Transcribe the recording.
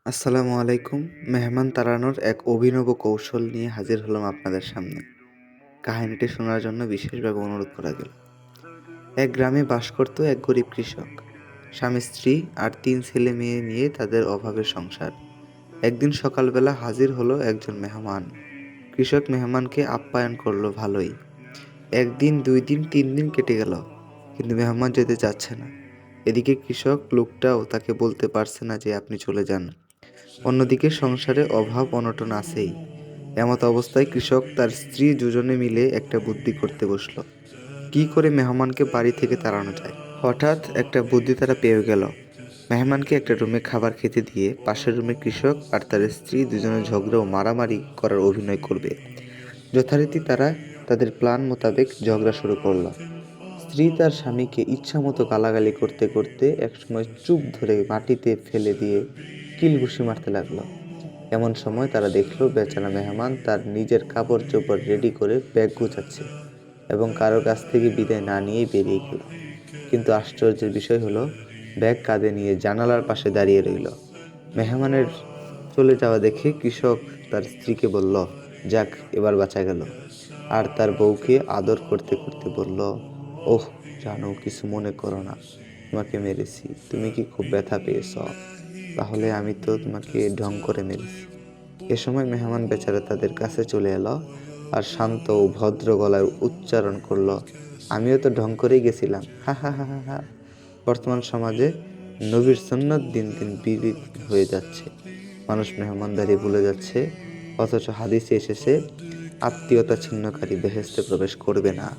আসসালামু আলাইকুম। মেহমান তাড়ানোর এক অভিনব কৌশল নিয়ে হাজির হলাম আপনাদের সামনে। কাহিনীটি শোনার জন্য বিশেষভাবে অনুরোধ করা গেল। এক গ্রামে বাস করত এক গরিব কৃষক। স্বামী-স্ত্রী আর ৩ ছেলে-মেয়ে নিয়ে তাদের অভাবের সংসার। একদিন সকালবেলা হাজির হলো একজন মেহমান। কৃষক মেহমানকে আপ্যায়ন করলো ভালোই। ১ দিন, ২ দিন, ৩ দিন কেটে গেল। কিন্তু মেহমান যেতে চাচ্ছে না। এদিকে কৃষক লোকটাও তাকে বলতে পারছে না যে আপনি চলে যান। অন্যদিকে সংসারে অভাব-অনটন আছেই। এমত অবস্থায় কৃষক তার স্ত্রী দুজনে মিলে একটা বুদ্ধি করতে বসলো। কি করে মেহমানকে বাড়ি থেকে তাড়ানো যায়? হঠাৎ একটা বুদ্ধি তারা পেয়ে গেল। মেহমানকে একটা রুমে খাবার খেতে দিয়ে পাশের রুমে কৃষক আর তার স্ত্রী দুজনে ঝগড়া ও মারামারি করার অভিনয় করবে। যথারীতি তারা তাদের প্ল্যান মোতাবেক ঝগড়া শুরু করলো। স্ত্রী তার স্বামীকে ইচ্ছামতো গালাগালি করতে করতে একসময় চুপ ধরে মাটিতে ফেলে দিয়ে কিলঘুষি মারতে লাগলো। এমন সময় তারা দেখলো বেচারা মেহমান তার নিজের কাপড়-চোপড় রেডি করে ব্যাগ গুছাচ্ছে এবং কারো কাছ থেকে বিদায় না নিয়েই বেরিয়ে গেল। কিন্তু আশ্চর্যের বিষয় হলো, ব্যাগ কাঁধে নিয়ে জানালার পাশে দাঁড়িয়ে রইল। মেহমানের চলে যাওয়া দেখে কৃষক তার স্ত্রীকে বলল, যাক এবার বাঁচা গেল। আর তার বউকে আদর করতে করতে বলল, ওহ জানো, কিছু মনে করো না, তোমাকে মেরেছি, তুমি কি খুব ব্যথা পেয়েছ? তাহলে আমি তো তোমাকে ঢং করে মেরেছি। এ সময় মেহমান বেচারা তাদের কাছে চলে এলো আর শান্ত ও ভদ্র গলায় উচ্চারণ করলো, আমিও তো ঢং করেই গেছিলাম, হা হা হা হা হা। বর্তমান সমাজে নবীর সুন্নাত দিন দিন বিলীন হয়ে যাচ্ছে। মানুষ মেহমানদারি ভুলে যাচ্ছে, অথচ হাদিসে এসেছে আত্মীয়তা ছিন্নকারী বেহেশতে প্রবেশ করবে না।